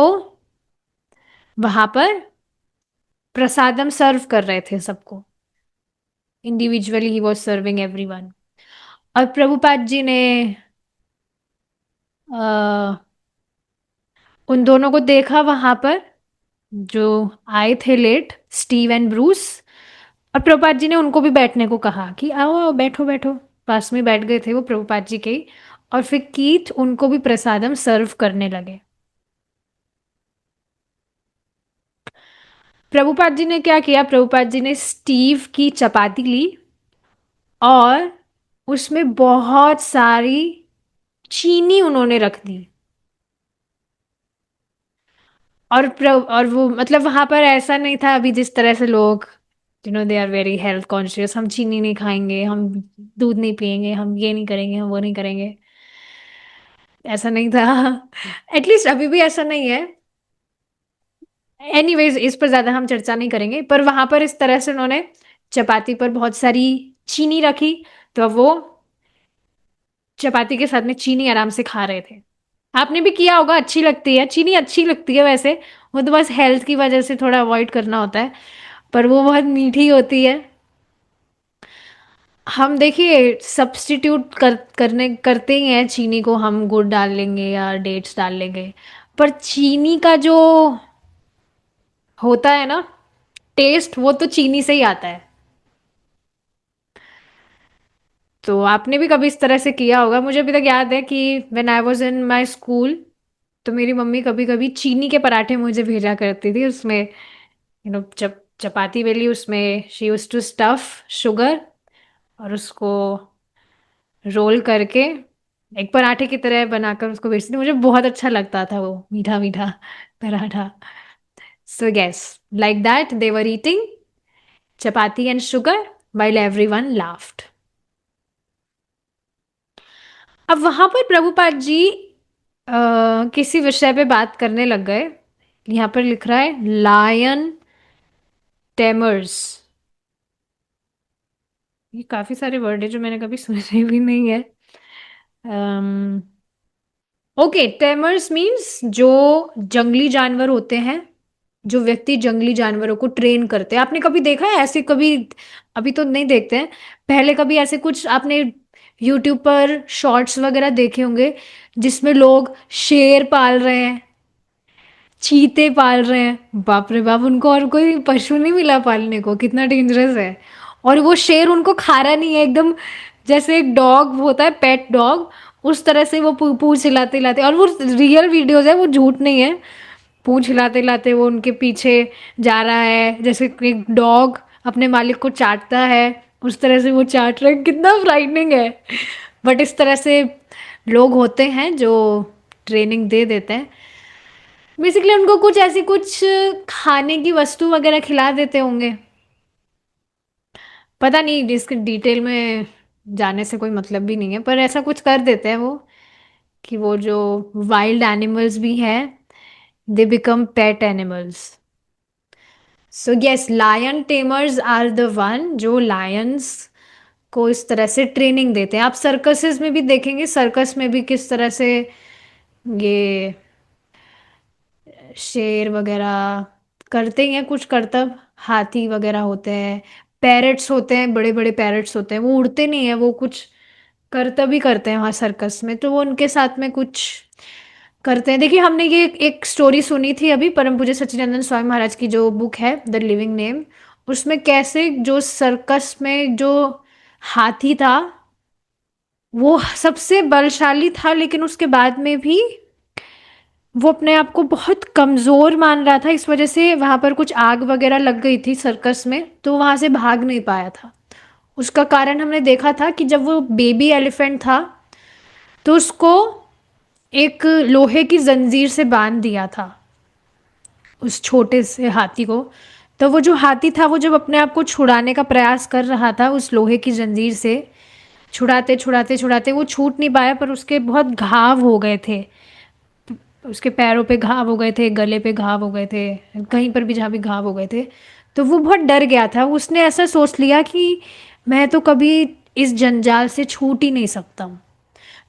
वहां पर प्रसादम सर्व कर रहे थे सबको। Individually he was serving everyone. और प्रभुपाद जी ने उन दोनों को देखा वहां पर, जो आए थे लेट, स्टीव एंड ब्रूस। और प्रभुपाद जी ने उनको भी बैठने को कहा कि आओ आओ बैठो बैठो। पास में बैठ गए थे वो प्रभुपाद जी के ही। और फिर कीथ उनको भी प्रसादम सर्व करने लगे। प्रभुपाद जी ने क्या किया, प्रभुपाद जी ने स्टीव की चपाती ली और उसमें बहुत सारी चीनी उन्होंने रख दी। और वो मतलब वहां पर ऐसा नहीं था अभी जिस तरह से लोग, they are very health conscious, हम चीनी नहीं खाएंगे, हम दूध नहीं पियेंगे, हम ये नहीं करेंगे, हम वो नहीं करेंगे। ऐसा नहीं था। एटलीस्ट अभी भी ऐसा नहीं है। एनीवेज, इस पर ज्यादा हम चर्चा नहीं करेंगे, पर वहां पर इस तरह से उन्होंने चपाती पर बहुत सारी चीनी रखी। तो अब वो चपाती के साथ में चीनी आराम से खा रहे थे। आपने भी किया होगा, अच्छी लगती है चीनी, अच्छी लगती है वैसे। वो तो बस हेल्थ की वजह से थोड़ा अवॉइड करना होता है, पर वो बहुत मीठी होती है। हम देखिए सब्स्टिट्यूट करते ही हैं चीनी को, हम गुड़ डाल लेंगे या डेट्स डाल लेंगे। पर चीनी का जो होता है ना टेस्ट, वो तो चीनी से ही आता है। तो आपने भी कभी इस तरह से किया होगा। मुझे अभी तक याद है कि when I was in my school, तो मेरी मम्मी कभी कभी चीनी के पराठे मुझे भेजा करती थी। उसमें चपाती बेली, उसमें she use to stuff sugar और उसको रोल करके एक पराठे की तरह बनाकर उसको बेचती थी। मुझे बहुत अच्छा लगता था वो मीठा मीठा paratha. So yes, like that they were eating chapati and sugar while everyone laughed. अब वहां पर प्रभुपाद जी किसी विषय पे बात करने लग गए। यहाँ पर लिख रहा है लायन टेमर्स। ये काफी सारे वर्ड है जो मैंने कभी सुने भी नहीं है। ओके, टेमर्स मीन्स जो जंगली जानवर होते हैं, जो व्यक्ति जंगली जानवरों को ट्रेन करते हैं। आपने कभी देखा है ऐसे कभी? अभी तो नहीं देखते हैं, पहले कभी ऐसे कुछ आपने यूट्यूब पर शॉर्ट्स वगैरह देखे होंगे जिसमें लोग शेर पाल रहे हैं, चीते पाल रहे हैं। बाप रे बाप, उनको और कोई पशु नहीं मिला पालने को, कितना डेंजरस है। और वो शेर उनको खा रहा नहीं है, एकदम जैसे एक डॉग होता है पेट डॉग, उस तरह से वो पूंछ हिलाते हिलाते, और वो रियल वीडियोस है, वो झूठ नहीं है। पूंछ हिलाते हिलाते वो उनके पीछे जा रहा है, जैसे एक डॉग अपने मालिक को चाटता है उस तरह से वो चाट रहे हैं। कितना फ्राइटनिंग है। बट इस तरह से लोग होते हैं जो ट्रेनिंग दे देते हैं। बेसिकली उनको कुछ ऐसी कुछ खाने की वस्तु वगैरह खिला देते होंगे। पता नहीं, जिसके डिटेल में जाने से कोई मतलब भी नहीं है, पर ऐसा कुछ कर देते हैं वो, कि वो जो वाइल्ड एनिमल्स भी हैं, they become pet animals. So yes, lion tamers are the one जो लायंस को इस तरह से ट्रेनिंग देते हैं। आप सर्कसेस में भी देखेंगे, सर्कस में भी किस तरह से ये शेर वगैरह करते ही हैं कुछ करतब, हाथी वगैरह होते हैं, पैरट्स होते हैं, बड़े बड़े पैरट्स होते हैं, वो उड़ते नहीं है, वो कुछ करतब ही करते हैं वहाँ सर्कस में, तो वो उनके साथ में कुछ करते हैं। देखिए हमने ये एक स्टोरी सुनी थी अभी, परम पूज्य सच्चिदानंद स्वामी महाराज की जो बुक है द लिविंग नेम, उसमें कैसे जो सर्कस में जो हाथी था वो सबसे बलशाली था, लेकिन उसके बाद में भी वो अपने आप को बहुत कमजोर मान रहा था, इस वजह से वहां पर कुछ आग वगैरह लग गई थी सर्कस में, तो वहां से भाग नहीं पाया था। उसका कारण हमने देखा था कि जब वो बेबी एलिफेंट था तो उसको एक लोहे की जंजीर से बांध दिया था, उस छोटे से हाथी को। तो वो जो हाथी था वो जब अपने आप को छुड़ाने का प्रयास कर रहा था उस लोहे की जंजीर से, छुड़ाते छुड़ाते छुड़ाते वो छूट नहीं पाया, पर उसके बहुत घाव हो गए थे, उसके पैरों पे घाव हो गए थे, गले पे घाव हो गए थे, कहीं पर भी जहाँ भी घाव हो गए थे। तो वो बहुत डर गया था, उसने ऐसा सोच लिया कि मैं तो कभी इस जंजाल से छूट ही नहीं सकता हूँ।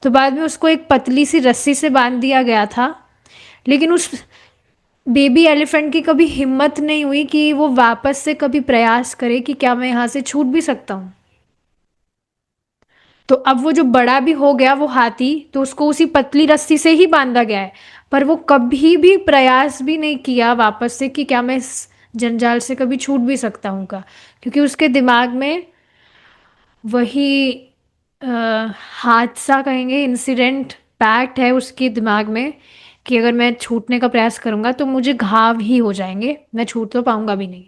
तो बाद में उसको एक पतली सी रस्सी से बांध दिया गया था, लेकिन उस बेबी एलिफेंट की कभी हिम्मत नहीं हुई कि वो वापस से कभी प्रयास करे कि क्या मैं यहाँ से छूट भी सकता हूँ। तो अब वो जो बड़ा भी हो गया वो हाथी, तो उसको उसी पतली रस्सी से ही बांधा गया है, पर वो कभी भी प्रयास भी नहीं किया वापस से कि क्या मैं इस जंजाल से कभी छूट भी सकता हूँ का, क्योंकि उसके दिमाग में वही अ, हादसा कहेंगे, इंसिडेंट पैक्ट है उसके दिमाग में कि अगर मैं छूटने का प्रयास करूंगा तो मुझे घाव ही हो जाएंगे, मैं छूट तो पाऊंगा भी नहीं।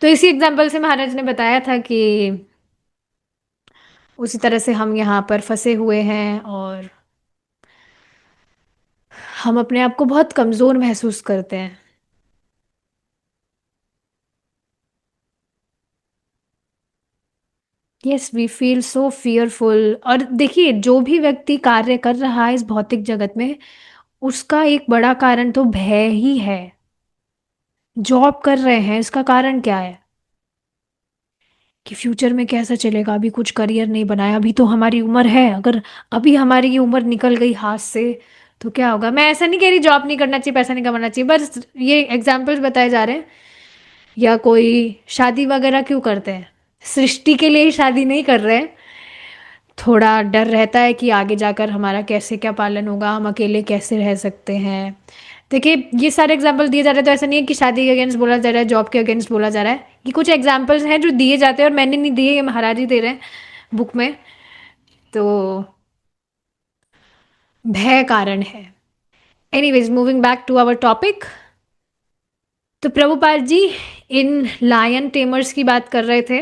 तो इसी एग्जाम्पल से महाराज ने बताया था कि उसी तरह से हम यहाँ पर फंसे हुए हैं और हम अपने आप को बहुत कमजोर महसूस करते हैं। Yes, we feel so fearful. और देखिए जो भी व्यक्ति कार्य कर रहा है इस भौतिक जगत में, उसका एक बड़ा कारण तो भय ही है। जॉब कर रहे हैं, इसका कारण क्या है कि फ्यूचर में कैसा चलेगा, अभी कुछ करियर नहीं बनाया, अभी तो हमारी उम्र है, अगर अभी हमारी ये उम्र निकल गई हाथ से तो क्या होगा। मैं ऐसा नहीं कह रही जॉब नहीं करना चाहिए, पैसा नहीं कमाना चाहिए, बस ये एग्जाम्पल्स बताए जा रहे हैं। या कोई शादी वगैरह क्यों करते हैं, सृष्टि के लिए ही शादी नहीं कर रहे हैं, थोड़ा डर रहता है कि आगे जाकर हमारा कैसे क्या पालन होगा, हम अकेले कैसे रह सकते हैं। देखिए ये सारे एग्जाम्पल दिए जा रहे हैं, तो ऐसा नहीं है कि शादी के अगेंस्ट बोला जा रहा है, जॉब के अगेंस्ट बोला जा रहा है, कि कुछ एग्जाम्पल्स हैं जो दिए जाते हैं और मैंने नहीं दिए, ये महाराज ही दे रहे हैं बुक में। तो भय कारण है। Anyways, moving back to our topic. तो प्रभुपाद जी इन लायन टेमर्स की बात कर रहे थे,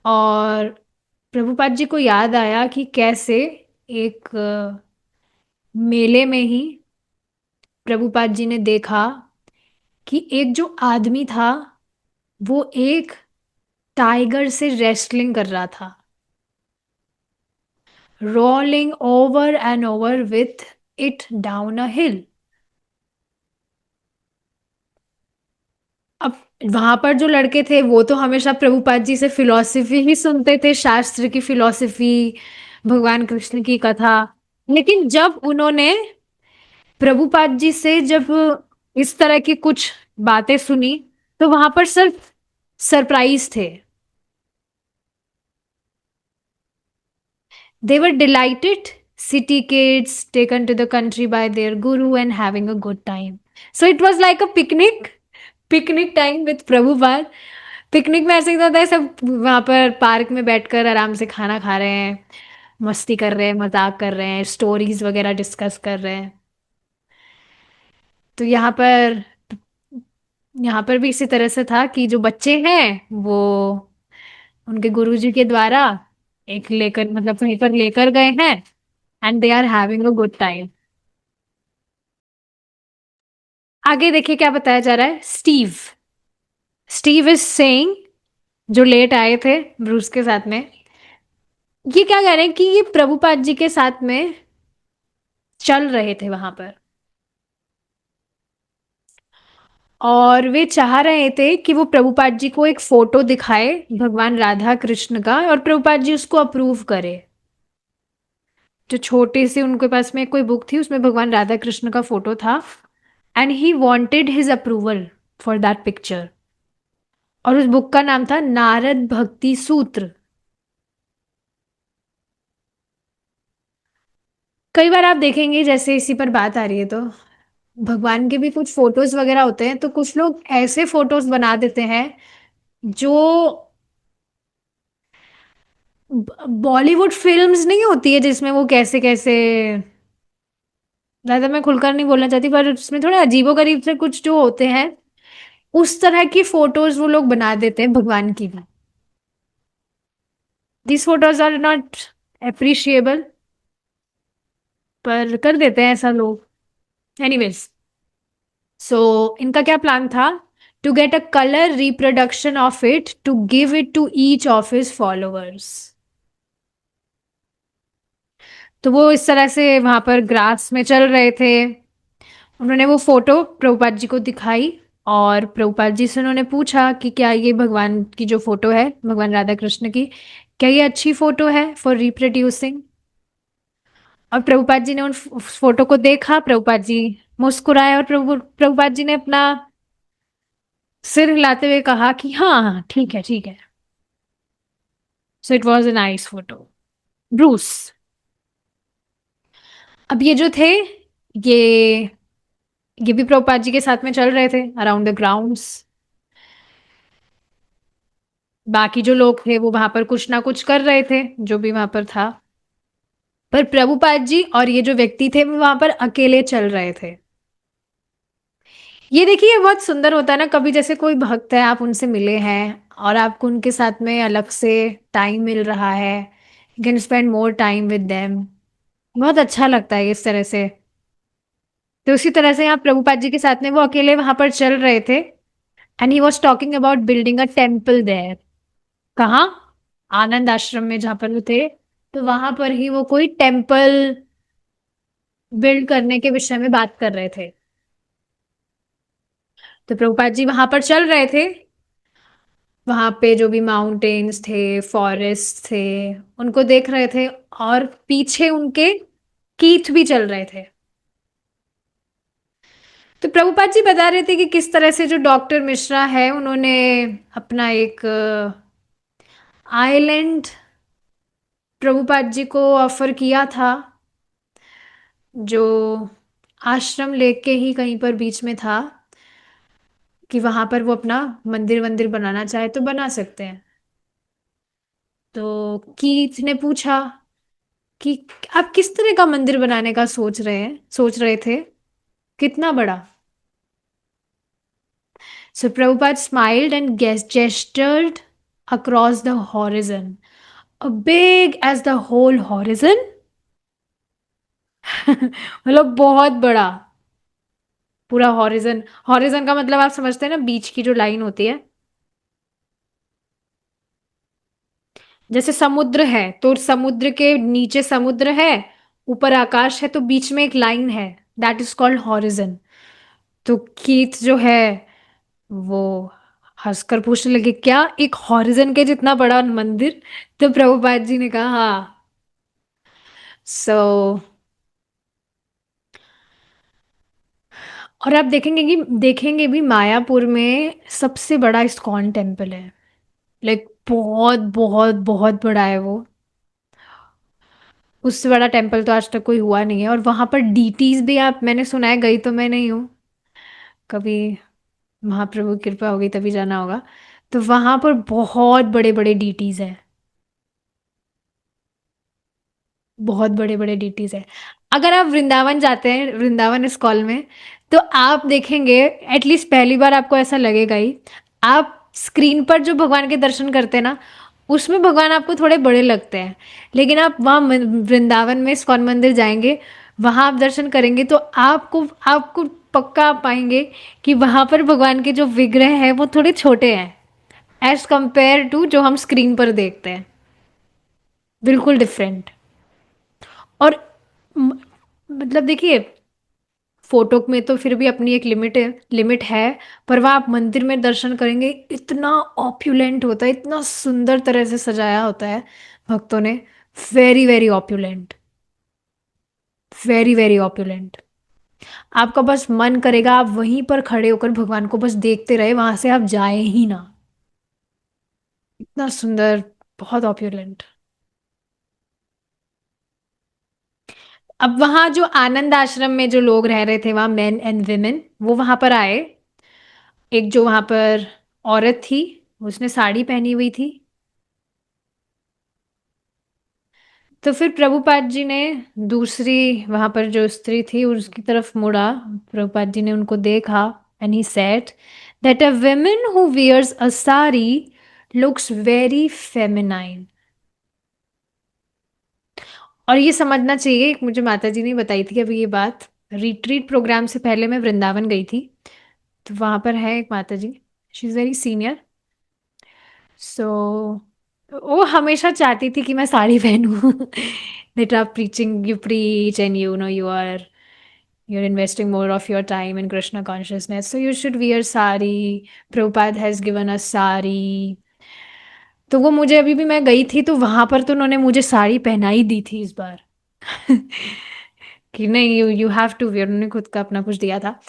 और प्रभुपाद जी को याद आया कि कैसे एक मेले में ही प्रभुपाद जी ने देखा कि एक जो आदमी था वो एक टाइगर से रेसलिंग कर रहा था, rolling over and over with it down a hill. अब वहां पर जो लड़के थे वो तो हमेशा प्रभुपाद जी से फिलॉसफी ही सुनते थे, शास्त्र की फिलॉसफी, भगवान कृष्ण की कथा। लेकिन जब उन्होंने प्रभुपाद जी से जब इस तरह की कुछ बातें सुनी, तो वहां पर सिर्फ सरप्राइज थे। They were delighted city kids taken to the country by their guru and having a good time. So it was like a picnic time with Prabhupada. Picnic में ऐसे ही तो होता है, सब वहां पर पार्क में बैठकर आराम से खाना खा रहे हैं, मस्ती कर रहे हैं, मजाक कर रहे हैं, स्टोरीज वगैरह डिस्कस कर रहे हैं। तो यहाँ पर भी इसी तरह से था कि जो बच्चे हैं वो उनके गुरुजी के द्वारा एक लेकर मतलब कहीं पर लेकर गए हैं, and they are having a good time. आगे देखिए क्या बताया जा रहा है। स्टीव इज सेइंग, जो लेट आए थे ब्रूस के साथ में, ये क्या कह रहे हैं कि ये प्रभुपाद जी के साथ में चल रहे थे वहां पर, और वे चाह रहे थे कि वो प्रभुपाद जी को एक फोटो दिखाए भगवान राधा कृष्ण का, और प्रभुपाद जी उसको अप्रूव करे। जो छोटे से उनके पास में कोई बुक थी उसमें भगवान राधा कृष्ण का फोटो था, and he wanted his approval. For that picture. और उस बुक का नाम था नारद भक्ति सूत्र। कई बार आप देखेंगे, जैसे इसी पर बात आ रही है तो भगवान के भी कुछ फोटोज वगैरह होते हैं, तो कुछ लोग ऐसे फोटोज बना देते हैं जो बॉलीवुड फिल्म्स नहीं होती है जिसमें वो कैसे कैसे, ज्यादा मैं खुलकर नहीं बोलना चाहती, पर उसमें थोड़े अजीबोगरीब से कुछ जो होते हैं, उस तरह की फोटोज वो लोग बना देते हैं भगवान की भी। This photos are not appreciable, पर कर देते हैं ऐसा लोग। एनीवेज, सो इनका क्या प्लान था? To get a colour reproduction of it to give it to each of his followers. तो वो इस तरह से वहां पर ग्रास में चल रहे थे। उन्होंने वो फोटो प्रभुपाद जी को दिखाई, और प्रभुपाद जी से उन्होंने पूछा कि क्या ये भगवान की जो फोटो है, भगवान राधा कृष्ण की, क्या ये अच्छी फोटो है फॉर रिप्रोड्यूसिंग? और प्रभुपाद जी ने उस फोटो को देखा, प्रभुपाद जी मुस्कुराए, और प्रभुपाद जी ने अपना सिर हिलाते हुए कहा कि हाँ हाँ ठीक है ठीक है। So it was a nice photo. Bruce. अब ये जो थे, ये ये भी प्रभुपाद जी के साथ में चल रहे थे अराउंड द ग्राउंड्स। बाकी जो लोग थे वो वहां पर कुछ ना कुछ कर रहे थे, जो भी वहां पर था। पर प्रभुपाद जी और ये जो व्यक्ति थे वो वहां पर अकेले चल रहे थे। ये देखिए, ये बहुत सुंदर होता है ना, कभी जैसे कोई भक्त है, आप उनसे मिले हैं और आपको उनके साथ में अलग से टाइम मिल रहा है, you can spend more time with them. बहुत अच्छा लगता है इस तरह से। तो उसी तरह से यहाँ प्रभुपाद जी के साथ में वो अकेले वहां पर चल रहे थे, and he was talking about building a temple there. कहाँ? आनंद आश्रम में जहाँ पर वो थे, तो वहां पर ही वो कोई टेम्पल बिल्ड करने के विषय में बात कर रहे थे। तो प्रभुपाद जी वहां पर चल रहे थे, वहां पे जो भी माउंटेन्स थे, फॉरेस्ट थे, उनको देख रहे थे, और पीछे उनके कीथ भी चल रहे थे। तो प्रभुपाद जी बता रहे थे कि किस तरह से जो डॉक्टर मिश्रा है, उन्होंने अपना एक आइलैंड प्रभुपाद जी को ऑफर किया था, जो आश्रम लेक के ही कहीं पर बीच में था, कि वहां पर वो अपना मंदिर वंदिर बनाना चाहे तो बना सकते हैं। तो कीथ ने पूछा कि आप किस तरह का मंदिर बनाने का सोच रहे थे, कितना बड़ा? So Prabhupada smiled and gestured across the horizon, a big as the whole horizon. मतलब बहुत बड़ा, पूरा हॉरिजन। हॉरिजन का मतलब आप समझते हैं ना, बीच की जो लाइन होती है। जैसे समुद्र है तो समुद्र के नीचे समुद्र है, ऊपर आकाश है, तो बीच में एक लाइन है, दैट इज कॉल्ड हॉरिजन। तो कीथ जो है वो हंसकर पूछने लगे, क्या एक हॉरिजन के जितना बड़ा मंदिर? तो प्रभुपाद जी ने कहा हाँ। सो और आप देखेंगे भी, मायापुर में सबसे बड़ा इस्कॉन टेम्पल है। लाइक बहुत बहुत बहुत बड़ा है वो। उससे बड़ा टेम्पल तो आज तक कोई हुआ नहीं है। और वहां पर डीटीज भी, आप, मैंने सुना है, गई तो मैं नहीं हूँ कभी, महाप्रभु की कृपा होगी तभी जाना होगा। तो वहां पर बहुत बड़े बड़े डीटीज है, बहुत बड़े बड़े डीटीज है। अगर आप वृंदावन जाते हैं, वृंदावन इस कॉल में, तो आप देखेंगे, एटलीस्ट पहली बार आपको ऐसा लगेगा ही। आप स्क्रीन पर जो भगवान के दर्शन करते हैं ना, उसमें भगवान आपको थोड़े बड़े लगते हैं, लेकिन आप वहाँ वृंदावन में इस्कॉन मंदिर जाएंगे, वहाँ आप दर्शन करेंगे, तो आपको आपको पक्का आप पाएंगे कि वहाँ पर भगवान के जो विग्रह हैं वो थोड़े छोटे हैं, एज कंपेयर टू जो हम स्क्रीन पर देखते हैं। बिल्कुल डिफरेंट। और म- मतलब देखिए, फोटो में तो फिर भी अपनी एक लिमिट है, पर वह आप मंदिर में दर्शन करेंगे, इतना ऑप्युलेंट होता है, इतना सुंदर तरह से सजाया होता है भक्तों ने। Very very opulent, very very opulent. आपका बस मन करेगा आप वहीं पर खड़े होकर भगवान को बस देखते रहे, वहां से आप जाए ही ना। इतना सुंदर, बहुत ऑप्युलेंट। अब वहां जो आनंद आश्रम में जो लोग रह रहे थे, वहां मेन एंड वुमेन, वो वहां पर आए। एक जो वहां पर औरत थी, उसने साड़ी पहनी हुई थी। तो फिर प्रभुपाद जी ने दूसरी, वहां पर जो स्त्री थी उसकी तरफ मुड़ा। प्रभुपाद जी ने उनको देखा, and he said that a woman who wears a sari looks very feminine। और ये समझना चाहिए, एक मुझे माता जी ने बताई थी अभी ये बात। रिट्रीट प्रोग्राम से पहले मैं वृंदावन गई थी, तो वहां पर है एक माता जी, she is very senior. So वो हमेशा चाहती थी कि मैं साड़ी पहनूं। दैट आप preaching, you preach and you know you are, you're investing more of your time in Krishna consciousness, so you should wear sari. Prabhupada has given us sari। तो वो मुझे, अभी भी मैं गई थी तो वहां पर तो उन्होंने मुझे साड़ी पहनाई दी थी इस बार। कि नहीं, you you have to wear, उन्होंने खुद का अपना कुछ दिया था।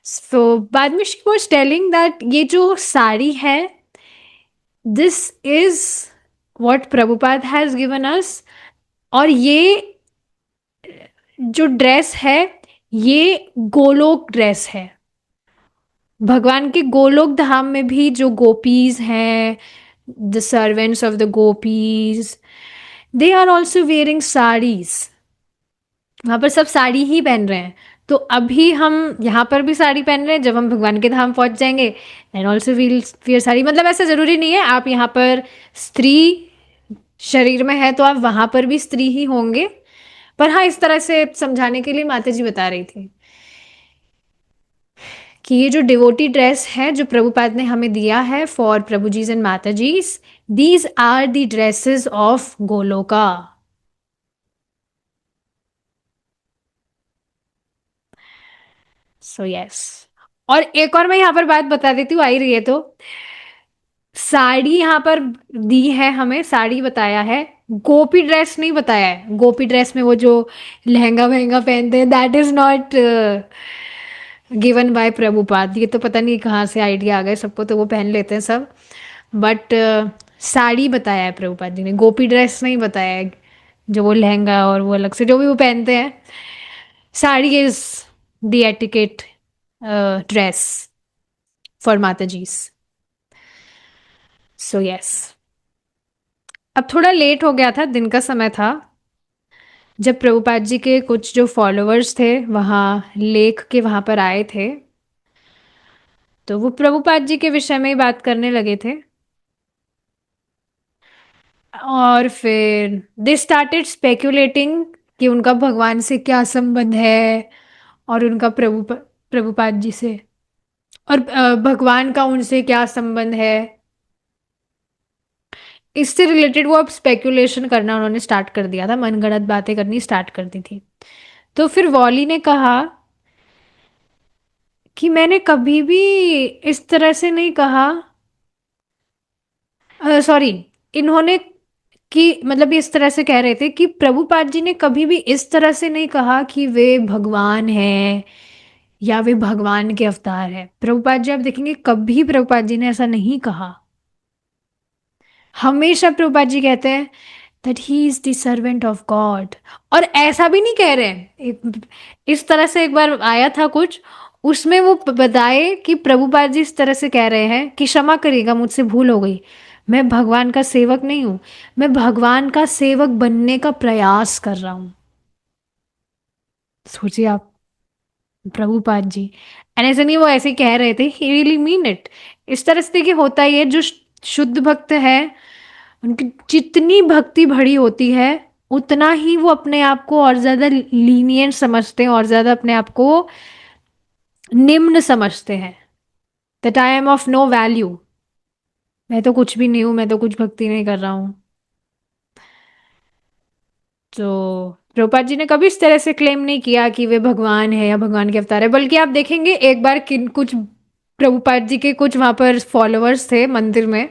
सो बाद में शी वॉज टेलिंग दैट ये जो साड़ी है, this is what Prabhupada has given us. और ये जो ड्रेस है, ये गोलोक ड्रेस है। भगवान के गोलोक धाम में भी जो गोपीज हैं, the servants of the gopis, they are also wearing saris. वहां पर सब साड़ी ही पहन रहे हैं। तो अभी हम यहाँ पर भी साड़ी पहन रहे हैं, जब हम भगवान के धाम पहुंच जाएंगे and also will wear sari. मतलब ऐसा जरूरी नहीं है आप यहाँ पर स्त्री शरीर में है तो आप वहां पर भी स्त्री ही होंगे। पर हाँ, इस तरह से समझाने के लिए माता जी बता रही थी कि ये जो डिवोटी ड्रेस है जो प्रभुपाद ने हमें दिया है for Prabhu jis and mata jis, these are the dresses of Goloka. So yes. और एक और मैं यहाँ पर बात बता देती हूँ, आई रही है तो, साड़ी यहाँ पर दी है हमें, साड़ी बताया है, गोपी ड्रेस नहीं बताया है। गोपी ड्रेस में वो जो लहंगा वहंगा पहनते हैं, that is not given by Prabhupada. ये तो पता नहीं कहाँ से आइडिया आ गए सबको, तो वो पहन लेते हैं सब। बट साड़ी बताया है प्रभुपाद जी ने, गोपी ड्रेस नहीं बताया है। जो वो लहंगा और वो अलग से जो भी वो पहनते हैं, sari is the etiquette dress for माता जीज। So yes. अब थोड़ा लेट हो गया था, दिन का समय था, जब प्रभुपाद जी के कुछ जो फॉलोअर्स थे वहाँ लेक के वहाँ पर आए थे। तो वो प्रभुपाद जी के विषय में ही बात करने लगे थे। और फिर दे स्टार्टेड स्पेक्यूलेटिंग कि उनका भगवान से क्या संबंध है, और उनका प्रभुपाद जी से, और भगवान का उनसे क्या संबंध है। इससे रिलेटेड वो अब स्पेक्यूलेशन करना उन्होंने स्टार्ट कर दिया था, मनगढ़ंत बातें करनी स्टार्ट कर दी थी। तो फिर वॉली ने कहा कि मैंने कभी भी इस तरह से नहीं कहा, सॉरी, इन्होंने, कि मतलब ये इस तरह से कह रहे थे कि प्रभुपाद जी ने कभी भी इस तरह से नहीं कहा कि वे भगवान हैं या वे भगवान के अवतार है। प्रभुपाद जी आप देखेंगे कभी प्रभुपाद जी ने ऐसा नहीं कहा। हमेशा प्रभुपाद जी कहते हैं that he is the servant of God. और ऐसा भी नहीं कह रहे हैं, इस तरह से एक बार आया था कुछ, उसमें वो बताए कि प्रभुपाद जी इस तरह से कह रहे हैं कि क्षमा करिएगा मुझसे भूल हो गई, मैं भगवान का सेवक नहीं हूं, मैं भगवान का सेवक बनने का प्रयास कर रहा हूं। सोचिए आप, प्रभुपाद जी। एंड ऐसे नहीं वो ऐसे ही कह रहे थे, ही रियली मीन इट। इस तरह से देखिए होता ही है, जो शुद्ध भक्त है उनकी जितनी भक्ति भरी होती है उतना ही वो अपने आप को और ज्यादा लीनियंट समझते हैं, और ज्यादा अपने आप को निम्न समझते हैं। That I am of no value, मैं तो कुछ भी नहीं हूं, मैं तो कुछ भक्ति नहीं कर रहा हूं। तो प्रभुपाद जी ने कभी इस तरह से क्लेम नहीं किया कि वे भगवान है या भगवान के अवतार है। बल्कि आप देखेंगे एक बार किन कुछ प्रभुपाद जी के कुछ वहां पर फॉलोअर्स थे मंदिर में,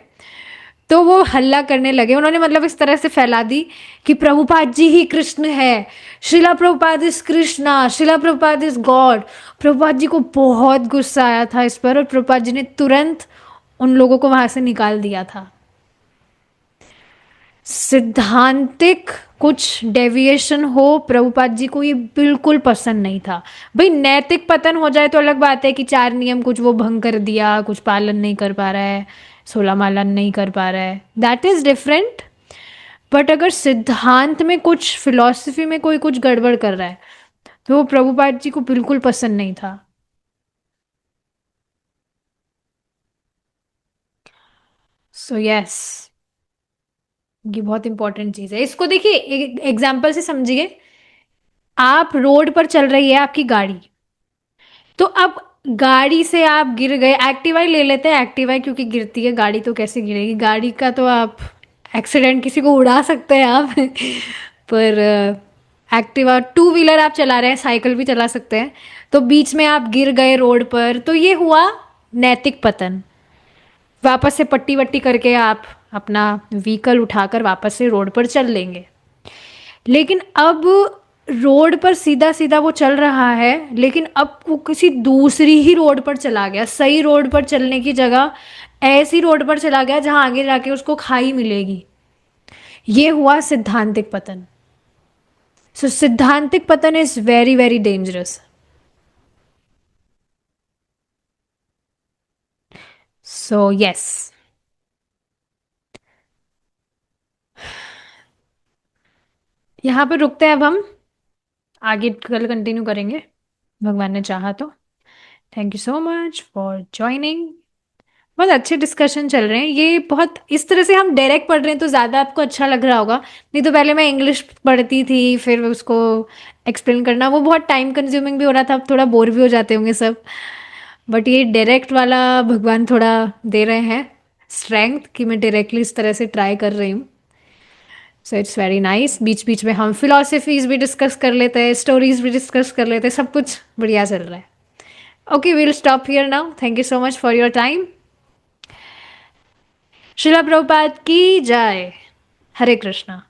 तो वो हल्ला करने लगे, उन्होंने मतलब इस तरह से फैला दी कि प्रभुपाद जी ही कृष्ण है, शिला Prabhupada is Krishna, Shila Prabhupada is God. Prabhupada ji को बहुत गुस्सा आया था इस पर, और प्रभुपाद जी ने तुरंत उन लोगों को वहां से निकाल दिया था। सिद्धांतिक कुछ डेविएशन हो, प्रभुपाद जी को ये बिल्कुल पसंद नहीं था। भाई नैतिक पतन हो जाए तो अलग बात है कि 4 नियम कुछ वो भंग कर दिया, कुछ पालन नहीं कर पा रहा है, 16 मालन नहीं कर पा रहा है, दैट इज डिफरेंट। बट अगर सिद्धांत में कुछ, फिलॉसफी में कोई कुछ गड़बड़ कर रहा है, तो वो प्रभुपाद जी को बिल्कुल पसंद नहीं था। सो यस, ये बहुत इंपॉर्टेंट चीज है। इसको देखिए, एग्जाम्पल से समझिए। आप रोड पर चल रही है आपकी गाड़ी, तो अब गाड़ी से आप गिर गए, एक्टिवा ही ले लेते हैं, एक्टिवा क्योंकि गिरती है, गाड़ी तो कैसे गिरेगी, गाड़ी का तो आप एक्सीडेंट किसी को उड़ा सकते हैं आप पर एक्टिवा, टू व्हीलर आप चला रहे हैं, साइकिल भी चला सकते हैं, तो बीच में आप गिर गए रोड पर, तो ये हुआ नैतिक पतन। वापस से पट्टी वट्टी करके आप अपना व्हीकल उठाकर वापस से रोड पर चल लेंगे। लेकिन अब रोड पर सीधा सीधा वो चल रहा है, लेकिन अब वो किसी दूसरी ही रोड पर चला गया, सही रोड पर चलने की जगह ऐसी रोड पर चला गया जहां आगे जाके उसको खाई मिलेगी। ये हुआ सिद्धांतिक पतन। सो सिद्धांतिक पतन is very very dangerous. So yes, यहाँ पर रुकते हैं अब हम, आगे कल कंटिन्यू करेंगे भगवान ने चाहा तो। Thank you so much for joining. बहुत अच्छे डिस्कशन चल रहे हैं ये, बहुत इस तरह से हम डायरेक्ट पढ़ रहे हैं तो ज़्यादा आपको अच्छा लग रहा होगा। नहीं तो पहले मैं इंग्लिश पढ़ती थी, फिर उसको एक्सप्लेन करना वो बहुत टाइम कंज्यूमिंग भी हो रहा था, अब थोड़ा बोर भी हो जाते होंगे सब। बट ये डायरेक्ट वाला भगवान थोड़ा दे रहे हैं स्ट्रेंथ, कि मैं डायरेक्टली इस तरह से ट्राई कर रही हूँ। So it's very nice. बीच बीच में हम फिलोसफीज भी डिस्कस कर लेते हैं, स्टोरीज भी डिस्कस कर लेते हैं, सब कुछ बढ़िया चल रहा है। Okay, we'll stop here now. Thank you so much for your time. Srila Prabhupada की जय। हरे कृष्णा।